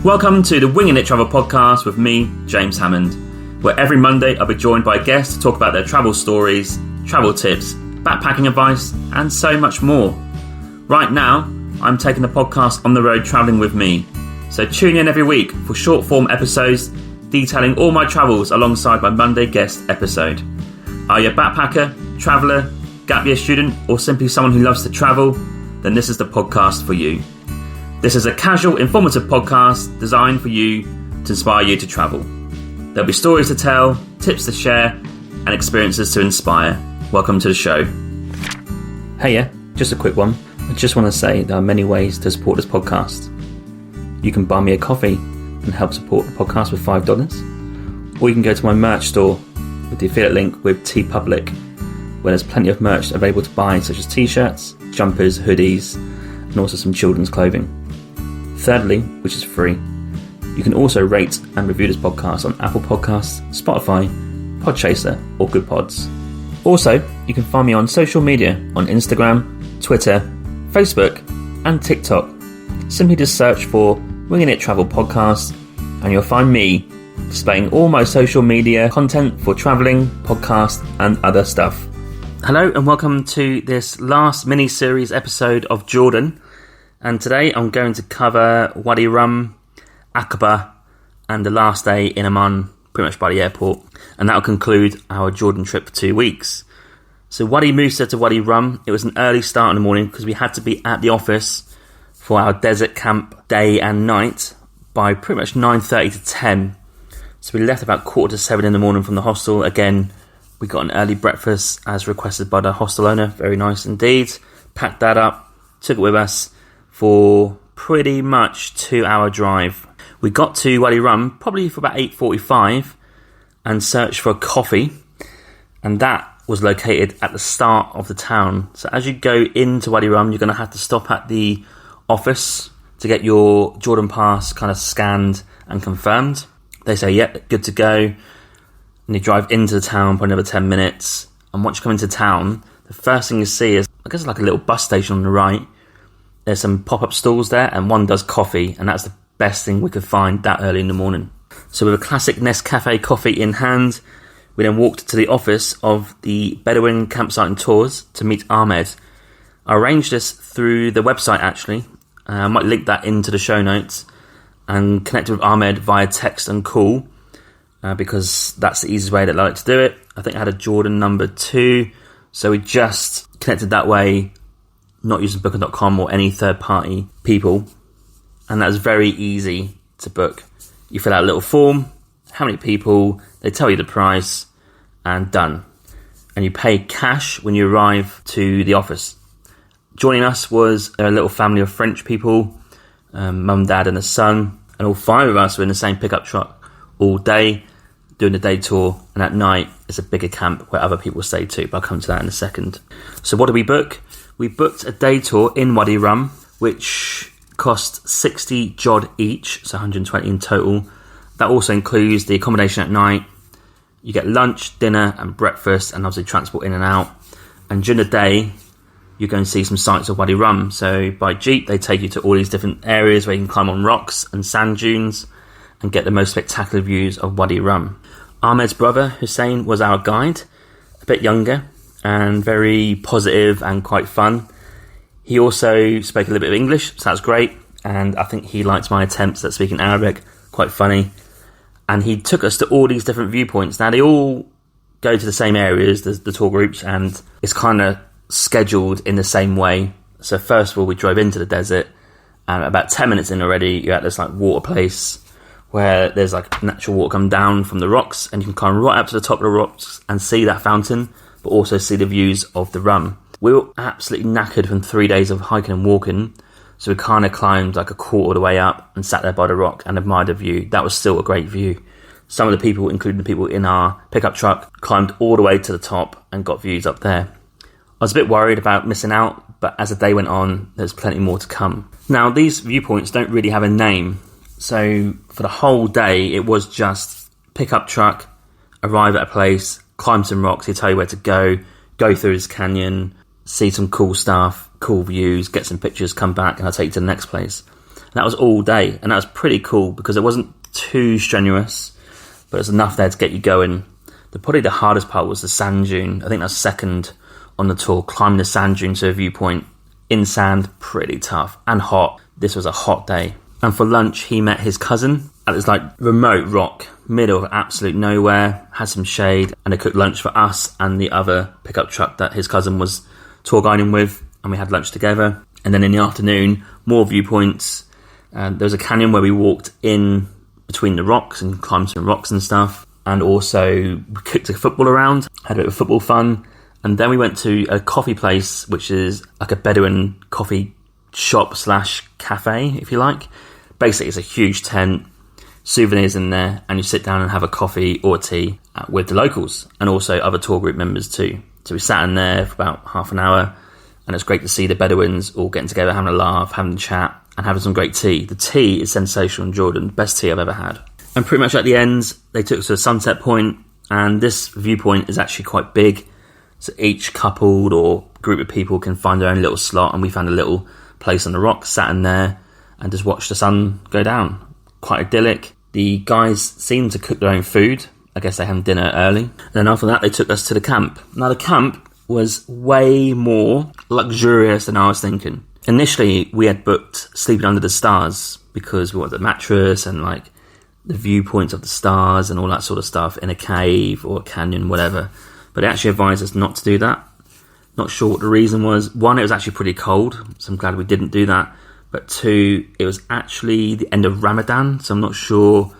Welcome to the Winging It Travel podcast with me, James Hammond, where every Monday I'll be joined by guests to talk about their travel stories, travel tips, backpacking advice, and so much more. Right now, I'm taking the podcast on the road travelling with me, so tune in every week for short form episodes detailing all my travels alongside my Monday guest episode. Are you a backpacker, traveller, gap year student, or simply someone who loves to travel? Then this is the podcast for you. This is a casual, informative podcast designed for you to inspire you to travel. There'll be stories to tell, tips to share, and experiences to inspire. Welcome to the show. Hey, just a quick one. I just want to say there are many ways to support this podcast. You can buy me a coffee and help support the podcast with $5, or you can go to my merch store with the affiliate link with TeePublic, where there's plenty of merch available to buy, such as t-shirts, jumpers, hoodies, and also some children's clothing. Thirdly, which is free, you can also rate and review this podcast on Apple Podcasts, Spotify, Podchaser, or Good Pods. Also, you can find me on social media on Instagram, Twitter, Facebook, and TikTok. Simply just search for Winging It Travel Podcast, and you'll find me displaying all my social media content for travelling, podcast, and other stuff. Hello, and welcome to this last mini-series episode of Jordan. And today I'm going to cover Wadi, Aqaba, and the last day in Amman, pretty much by the airport. And that will conclude our Jordan trip for 2 weeks. So Wadi Musa to Wadi Rum, it was an early start in the morning because we had to be at the office for our desert camp day and night by pretty much 9:30 to 10. So we left about 6:45 in the morning from the hostel. Again, we got an early breakfast as requested by the hostel owner. Very nice indeed. Packed that up, took it with us for pretty much 2-hour drive. We got to Wadi Rum probably for about 8:45 and searched for a coffee, and that was located at the start of the town. So as you go into Wadi Rum, you're going to have to stop at the office to get your Jordan pass kind of scanned and confirmed. They say, yep, good to go. And you drive into the town for another 10 minutes. And once you come into town, the first thing you see is, I guess, like a little bus station on the right. There's some pop-up stalls there, and one does coffee, and that's the best thing we could find that early in the morning. So with a classic Nescafe coffee in hand, we then walked to the office of the Bedouin Campsite and Tours to meet Ahmed. I arranged this through the website, actually. I might link that into the show notes, and connected with Ahmed via text and call, because that's the easiest way that I like to do it. I think I had a Jordan number 2, so we just connected that way, not using Booking.com or any third-party people, and that's very easy to book. You fill out a little form, how many people, they tell you the price, and done. And you pay cash when you arrive to the office. Joining us was a little family of French people, mum, dad and a son, and all 5 of us were in the same pickup truck all day, doing the day tour, and at night it's a bigger camp where other people stay too, but I'll come to that in a second. So what did we book? We booked a day tour in Wadi Rum, which cost 60 jod each, so 120 in total. That also includes the accommodation at night. You get lunch, dinner and breakfast, and obviously transport in and out. And during the day, you're going to see some sights of Wadi Rum. So by jeep, they take you to all these different areas where you can climb on rocks and sand dunes and get the most spectacular views of Wadi Rum. Ahmed's brother, Hussein, was our guide, a bit younger and very positive and quite fun. He also spoke a little bit of English, so that's great. And I think he liked my attempts at speaking Arabic, quite funny. And he took us to all these different viewpoints. Now, they all go to the same areas, the tour groups, and it's kind of scheduled in the same way. So first of all, we drove into the desert, and about 10 minutes in already, you're at this like water place where there's like natural water come down from the rocks, and you can climb right up to the top of the rocks and see that fountain, but also see the views of the Rum. We were absolutely knackered from 3 days of hiking and walking, so we kind of climbed like a quarter of the way up and sat there by the rock and admired the view. That was still a great view. Some of the people, including the people in our pickup truck, climbed all the way to the top and got views up there. I was a bit worried about missing out, but as the day went on, there's plenty more to come. Now, these viewpoints don't really have a name, so for the whole day, it was just pickup truck, arrive at a place, climb some rocks, he'll tell you where to go through this canyon, see some cool stuff, cool views, get some pictures, come back, and I'll take you to the next place. That was all day, and that was pretty cool because it wasn't too strenuous, but it was enough there to get you going. Probably the hardest part was the sand dune. I think that's second on the tour, climbing the sand dune to a viewpoint in sand, pretty tough and hot. This was a hot day. And for lunch, he met his cousin at this like remote rock, middle of absolute nowhere, had some shade, and they cooked lunch for us and the other pickup truck that his cousin was tour guiding with, and we had lunch together. And then in the afternoon, more viewpoints. There was a canyon where we walked in between the rocks and climbed some rocks and stuff. And also we kicked a football around, had a bit of football fun. And then we went to a coffee place, which is like a Bedouin coffee shop / cafe, if you like. Basically, it's a huge tent, souvenirs in there, and you sit down and have a coffee or tea with the locals and also other tour group members too. So we sat in there for about half an hour, and it's great to see the Bedouins all getting together, having a laugh, having a chat, and having some great tea. The tea is sensational in Jordan, best tea I've ever had. And pretty much at the end, they took us to a sunset point, and this viewpoint is actually quite big. So each coupled or group of people can find their own little slot, and we found a little place on the rock, sat in there, and just watched the sun go down. Quite idyllic. The guys seemed to cook their own food. I guess they had dinner early. And then after that, they took us to the camp. Now, the camp was way more luxurious than I was thinking. Initially, we had booked sleeping under the stars because we wanted a mattress and like the viewpoints of the stars and all that sort of stuff in a cave or a canyon, whatever. But they actually advised us not to do that. Not sure what the reason was. One, it was actually pretty cold, so I'm glad we didn't do that. But two, it was actually the end of Ramadan, so I'm not sure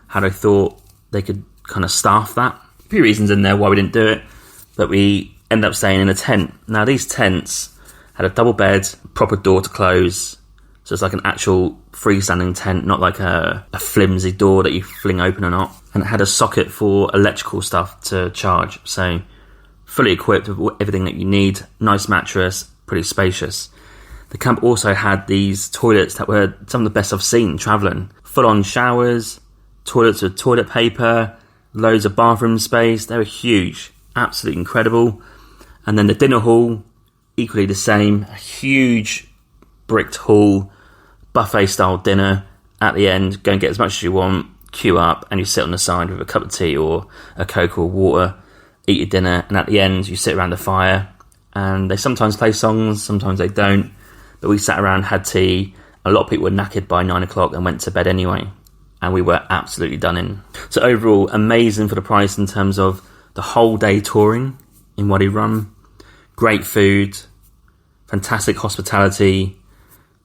how they thought they could kind of staff that. A few reasons in there why we didn't do it, but we ended up staying in a tent. Now, these tents had a double bed, proper door to close, so it's like an actual freestanding tent, not like a flimsy door that you fling open or not. And it had a socket for electrical stuff to charge. So fully equipped with everything that you need. Nice mattress, pretty spacious. The camp also had these toilets that were some of the best I've seen travelling. Full-on showers, toilets with toilet paper, loads of bathroom space. They were huge, absolutely incredible. And then the dinner hall, equally the same. A huge bricked hall, buffet-style dinner. At the end, go and get as much as you want, queue up, and you sit on the side with a cup of tea or a Coke or water, eat your dinner, and at the end, you sit around the fire. And they sometimes play songs, sometimes they don't. But we sat around, had tea. A lot of people were knackered by 9 o'clock and went to bed anyway. And we were absolutely done in. So overall, amazing for the price in terms of the whole day touring in Wadi Rum. Great food, fantastic hospitality,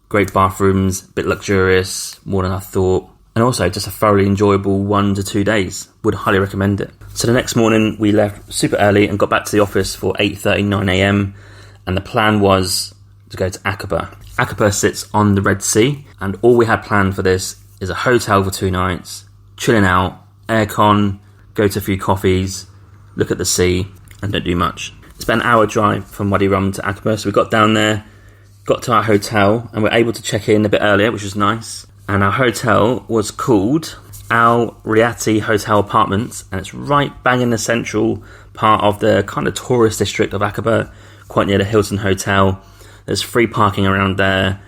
great bathrooms, a bit luxurious, more than I thought. And also just a thoroughly enjoyable 1 to 2 days. Would highly recommend it. So the next morning we left super early and got back to the office for 8:30, 9 a.m. And the plan was to go to Aqaba. Aqaba sits on the Red Sea, and all we had planned for this is a hotel for 2 nights, chilling out, aircon, go to a few coffees, look at the sea, and don't do much. It's about an hour drive from Wadi Rum to Aqaba, so we got down there, got to our hotel, and we were able to check in a bit earlier, which was nice. And our hotel was called Al Riati Hotel Apartments, and it's right bang in the central part of the kind of tourist district of Aqaba, quite near the Hilton Hotel. There's free parking around there,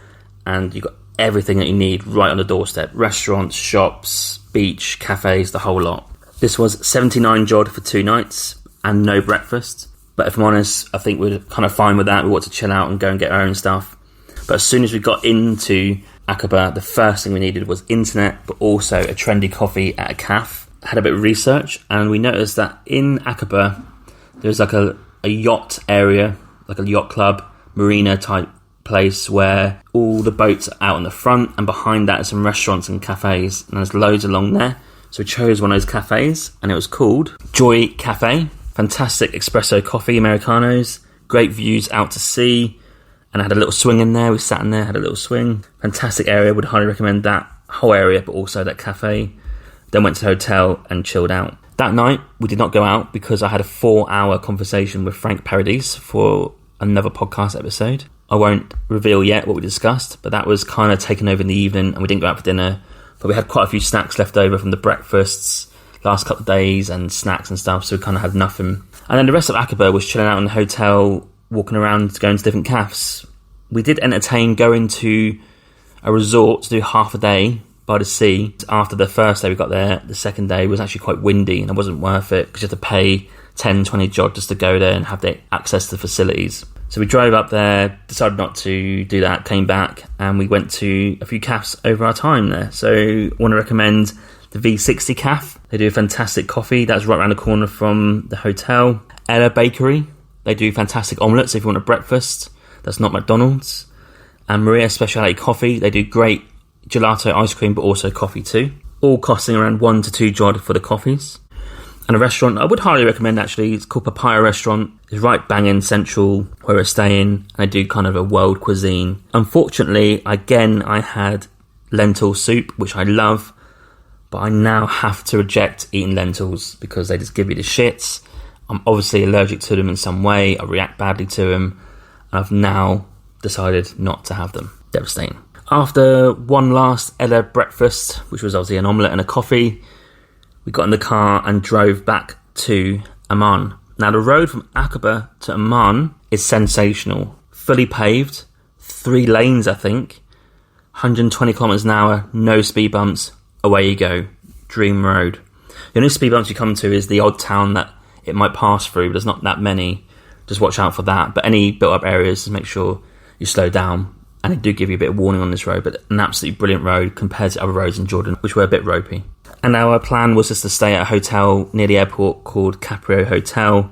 and you've got everything that you need right on the doorstep. Restaurants, shops, beach, cafes, the whole lot. This was 79 jod for 2 nights and no breakfast. But if I'm honest, I think we're kind of fine with that. We want to chill out and go and get our own stuff. But as soon as we got into Aqaba, the first thing we needed was internet, but also a trendy coffee at a cafe. Had a bit of research, and we noticed that in Aqaba, there's like a yacht area, like a yacht club, marina type place where all the boats are out on the front, and behind that are some restaurants and cafes, and there's loads along there. So we chose one of those cafes, and it was called Joy Cafe. Fantastic espresso coffee, Americanos, great views out to sea, and I had a little swing in there. We sat in there, had a little swing. Fantastic area, would highly recommend that whole area, but also that cafe. Then went to the hotel and chilled out. That night, we did not go out because I had a 4-hour conversation with Frank Paradis for another podcast episode. I won't reveal yet what we discussed, but that was kind of taken over in the evening, and we didn't go out for dinner. But we had quite a few snacks left over from the breakfasts last couple of days and snacks and stuff, so we kind of had nothing. And then the rest of Aqaba was chilling out in the hotel, walking around, going to different cafes. We did entertain going to a resort to do half a day by the sea. After the first day we got there, the second day was actually quite windy and it wasn't worth it because you have to pay 10, 20 jod just to go there and have the access to the facilities. So we drove up there, decided not to do that, came back, and we went to a few cafes over our time there. So I want to recommend the V60 Cafe. They do a fantastic coffee. That's right around the corner from the hotel. Ella Bakery. They do fantastic omelettes if you want a breakfast. That's not McDonald's. And Maria Specialty Coffee. They do great gelato ice cream, but also coffee too. All costing around 1 to 2 jod for the coffees. And a restaurant I would highly recommend, actually, it's called Papaya Restaurant. It's right bang in central where we're staying, and they do kind of a world cuisine. Unfortunately, again, I had lentil soup, which I love, but I now have to reject eating lentils because they just give you the shits. I'm obviously allergic to them in some way. I react badly to them, and I've now decided not to have them. Devastating. After one last Ella breakfast, which was obviously an omelette and a coffee, we got in the car and drove back to Amman. Now, the road from Aqaba to Amman is sensational. Fully paved, 3 lanes, I think, 120 kilometers an hour, no speed bumps, away you go. Dream road. The only speed bumps you come to is the odd town that it might pass through, but there's not that many. Just watch out for that. But any built-up areas, just make sure you slow down. And they do give you a bit of warning on this road, but an absolutely brilliant road compared to other roads in Jordan, which were a bit ropey. And our plan was just to stay at a hotel near the airport called Caprio Hotel,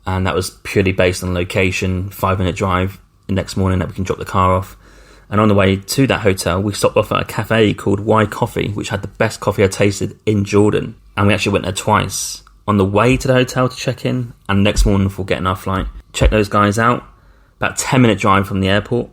and that was purely based on location, 5-minute drive the next morning that we can drop the car off. And on the way to that hotel, we stopped off at a cafe called Wadi Coffee, which had the best coffee I tasted in Jordan. And we actually went there twice. On the way to the hotel to check in, and next morning before getting our flight. Check those guys out. About 10-minute drive from the airport.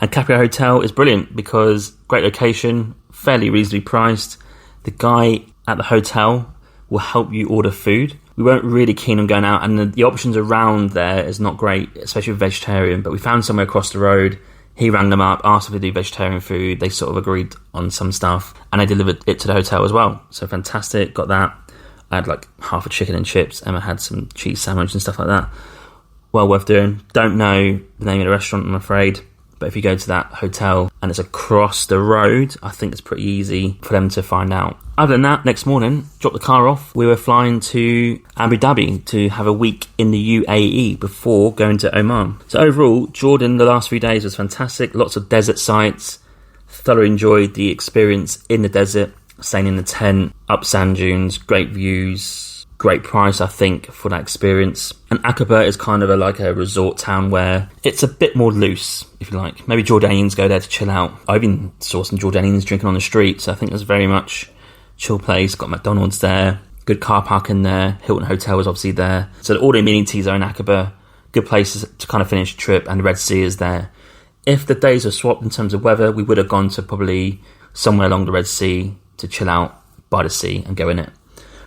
And Caprio Hotel is brilliant because great location, fairly reasonably priced. The guy at the hotel will help you order food. We weren't really keen on going out, and the options around there is not great, especially with vegetarian, but we found somewhere across the road. He rang them up, asked if they do vegetarian food. They sort of agreed on some stuff, and they delivered it to the hotel as well. So fantastic, got that. I had like half a chicken and chips. Emma had some cheese sandwich and stuff like that. Well worth doing. Don't know the name of the restaurant, I'm afraid. But if you go to that hotel and it's across the road, I think it's pretty easy for them to find out. Other than that, next morning, dropped the car off. We were flying to Abu Dhabi to have a week in the UAE before going to Oman. So overall, Jordan, the last few days was fantastic. Lots of desert sites. Thoroughly enjoyed the experience in the desert. Staying in the tent, up sand dunes, great views. Great price, I think, for that experience. And Aqaba is kind of like a resort town where it's a bit more loose, if you like. Maybe Jordanians go there to chill out. I even saw some Jordanians drinking on the street, so I think it's very much chill place. Got McDonald's there, good car park in there. Hilton Hotel was obviously there. So all the amenities are in Aqaba. Good places to kind of finish the trip, and the Red Sea is there. If the days were swapped in terms of weather, we would have gone to probably somewhere along the Red Sea to chill out by the sea and go in it.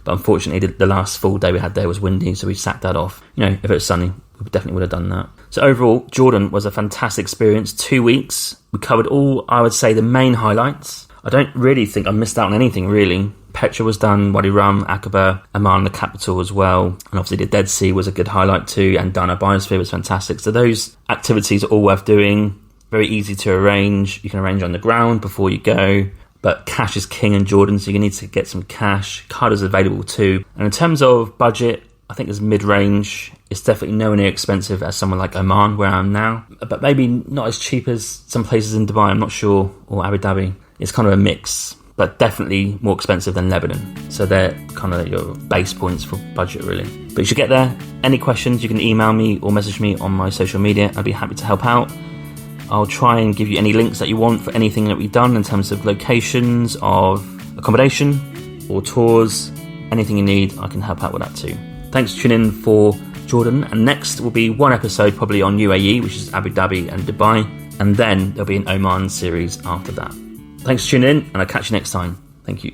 But unfortunately, the last full day we had there was windy, so we sacked that off. You know, if it was sunny, we definitely would have done that. So overall, Jordan was a fantastic experience. 2 weeks. We covered all, I would say, the main highlights. I don't really think I missed out on anything, really. Petra was done, Wadi Rum, Aqaba, Amman, the capital as well. And obviously the Dead Sea was a good highlight too, and Dana Biosphere was fantastic. So those activities are all worth doing. Very easy to arrange. You can arrange on the ground before you go. But cash is king in Jordan, so you need to get some cash. Card is available too. And in terms of budget, I think it's mid-range. It's definitely nowhere near expensive as someone like Oman, where I am now. But maybe not as cheap as some places in Dubai, I'm not sure, or Abu Dhabi. It's kind of a mix, but definitely more expensive than Lebanon. So they're kind of your base points for budget, really. But you should get there. Any questions, you can email me or message me on my social media. I'd be happy to help out. I'll try and give you any links that you want for anything that we've done in terms of locations, of accommodation or tours. Anything you need, I can help out with that too. Thanks for tuning in for Jordan. And next will be one episode probably on UAE, which is Abu Dhabi and Dubai. And then there'll be an Oman series after that. Thanks for tuning in, and I'll catch you next time. Thank you.